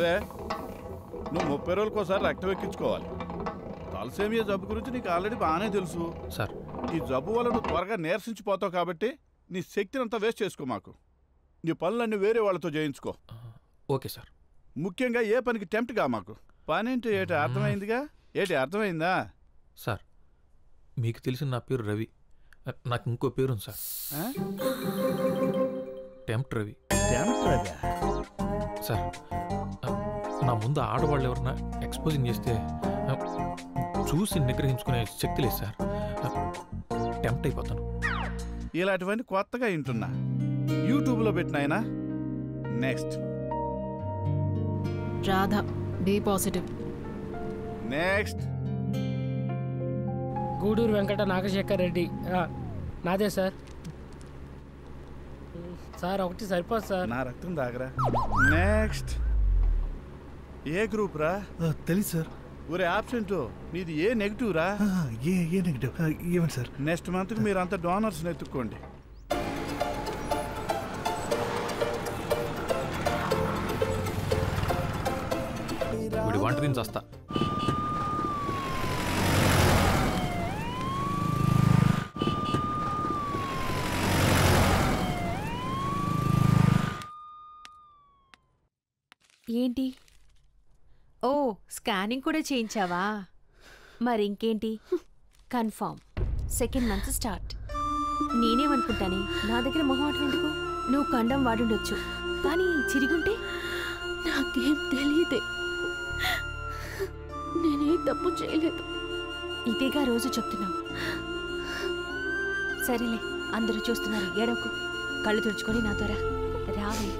సరే నువ్వు 30 రోజులకోసారి రక్తం ఎక్కించుకోవాలి. తలసేమియా జబ్బు గురించి నీకు ఆల్రెడీ బాగానే తెలుసు సార్. ఈ జబ్బు వల్ల నువ్వు త్వరగా నీరసించిపోతావు కాబట్టి నీ శక్తిని అంతా వేస్ట్ చేసుకో. మాకు నీ పనులన్నీ వేరే వాళ్ళతో చేయించుకో. Okay sir. ముఖ్యంగా ఏ పనికి టెంప్ట్గా మాకు. పని ఏంటి అర్థమైందిగా? అర్థమైందా? సార్ మీకు తెలిసిన నా పేరు రవి. నాకు ఇంకో పేరు ఉంది సార్. టెంప్ట్ రవి. సార్ నా ముందు ఆడవాళ్ళు ఎవరన్నా ఎక్స్పోజింగ్ చేస్తే చూసి నిగ్రహించుకునే శక్తి లేదు సార్. టెంప్ట్ అయిపోతాను. ఇలాంటివన్నీ కొత్తగా వింటున్నా. యూట్యూబ్లో పెట్టినాయనా. Next Radha, B positive. Next Guduru Venkata Nagasekhar Reddy. నాదే సార్. సార్ ఒకటి సరిపోదు సార్. నా రక్తం దాగరా. నెక్స్ట్ ఏ గ్రూప్ రా? తెలీదు సార్. ఒరే ఆబ్సెంట్, నీది ఏ నెగిటివ్ రా? ఏ నెగిటివ్ ఏమండి సార్? నెక్స్ట్ మంత్కి మీరు అంత డోనర్స్ ఎత్తుక్కోండి. వీడి వంటరిని చేస్తా. ఏంటి? ఓ, స్కానింగ్ కూడా చేయించావా? మరింకేంటి? Confirm second month start. నేనేమనుకుంటానే, నా దగ్గర మొహమాటం ఎందుకు? నువ్వు కండం వాడుండొచ్చు, కానీ చిరిగుంటే నాకేం తెలియదే. నేనే తప్పు చేయలేదు. ఇదేగా రోజు చెప్తున్నావు. సరేలే, అందరూ చూస్తున్నారు, ఏడవకు. కళ్ళు తుడుచుకొని నాతో రావే.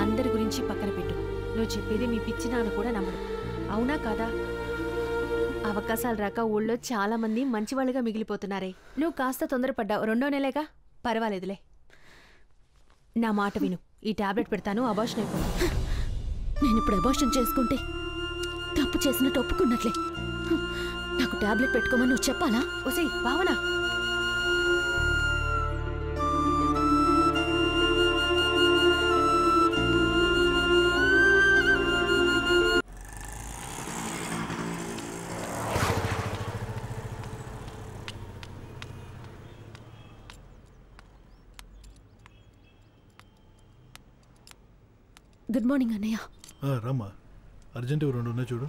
అందరి గురించి పక్కన పెట్టు. నువ్వు చెప్పేది మీ పిచ్చి నాన్న కూడా నమ్మడు. అవునా కాదా? అవకాశాలు రాక ఊళ్ళో చాలా మంది మంచివాళ్ళుగా మిగిలిపోతున్నారే. నువ్వు కాస్త తొందరపడ్డావు. 2వ నెలేగా, పర్వాలేదులే. నా మాట విను. ఈ టాబ్లెట్ పెడతాను, అబార్షన్ అయిపోతుంది. నేను ఇప్పుడు అబార్షన్ చేసుకుంటే తప్పు చేసినట్టు ఒప్పుకున్నట్లే. నాకు టాబ్లెట్ పెట్టుకోమని నువ్వు చెప్పాలా? ఒసే భావన, గుడ్ మార్నింగ్ అన్నయ్య. రామ్మా, అర్జెంట్ 2 ఉన్నాయి చూడు.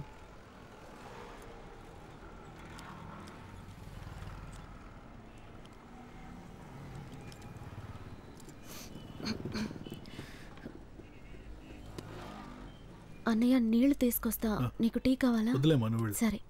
అన్నయ్య నీళ్లు తీసుకొస్తా. నీకు టీ కావాలా? వదిలేమా నువ్వు. సరే.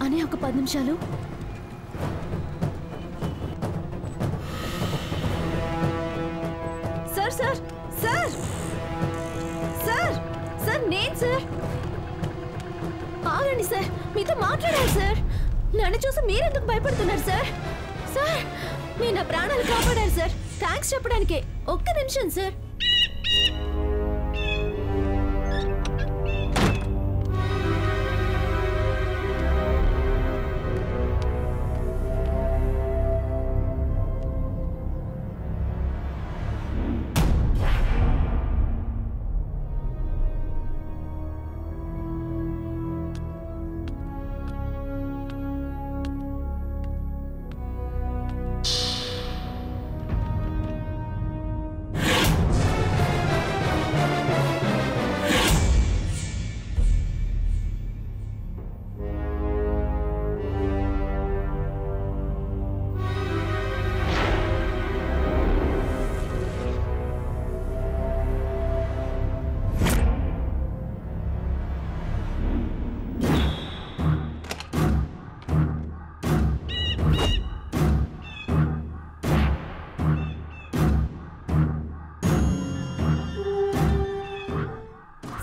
అనే ఒక 10 నిమిషాలు. Sir sir sir sir sir, నేను సార్. ఆగండి సార్, మీతో మాట్లాడాలి సార్. నన్ను చూసి మీరెందుకు భయపడుతున్నారు సార్? సార్, మీరు నా ప్రాణాలు కాపాడారు సార్. థ్యాంక్స్ చెప్పడానికే. ఒక్క నిమిషం సార్.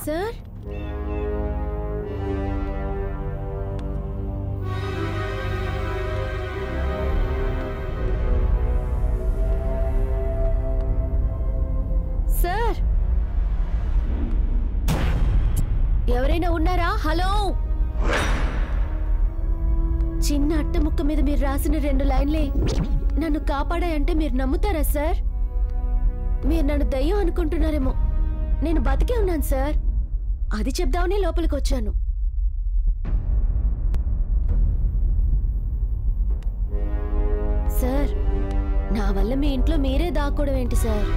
సార్, సార్ ఎవరైనా ఉన్నారా? హలో, చిన్న అట్ట ముక్క మీద మీరు రాసిన 2 లైన్లే నన్ను కాపాడాయంటే మీరు నమ్ముతారా సార్? మీరు నన్ను దయ్యం అనుకుంటున్నారేమో, నేను బతికే ఉన్నాను సార్. అది చెప్దామని లోపలికి వచ్చాను. సార్, నా వల్ల మీ ఇంట్లో మీరే దాక్కోవడం ఏంటి సార్?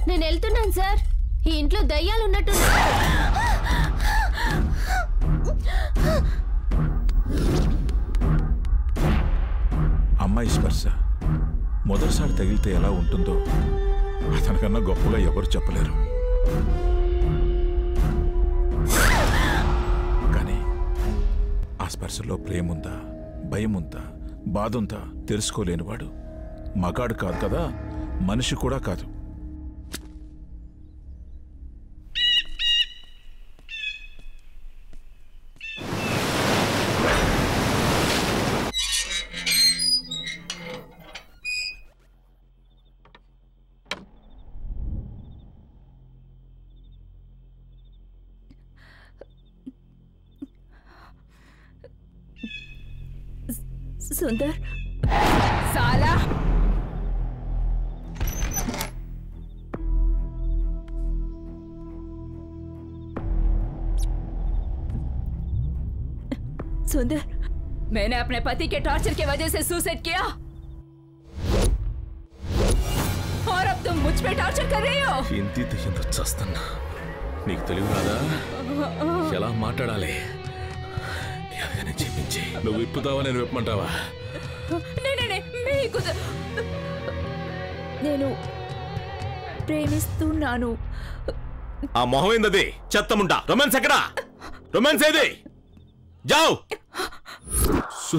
నేను వెళ్తున్నాను సార్. ఈ ఇంట్లో దయ్యాలు ఉన్నట్టు. అమ్మాయి స్పర్శ మొదటిసారి తగిలితే ఎలా ఉంటుందో అతనికన్నా గొప్పగా ఎవరు చెప్పలేరు. కానీ ఆ స్పర్శలో ప్రేముందా, భయముందా, బాధుందా తెలుసుకోలేనివాడు మగాడు కాదు కదా, మనిషి కూడా కాదు. సుందర్, సాలా सुंदर, मैंने अपने पति के टॉर्चर की वजह से सुसाइड किया और अब तुम मुझ पे टॉर्चर कर रही हो. ఎంత చేస్తున్నా నీకు తెలివి రాదా? ఎలా మాట్లాడాలి ఎలాగైనా చెప్పించి నువ్వు విప్పుతావా నేను విప్పమంటావా? నేను ప్రేమిస్తున్నాను. ఆ మొహం ఏందది? చెత్తముంటా. రొమాన్స్ ఎక్కడా? రొమాన్స్ ఏది? జావ్.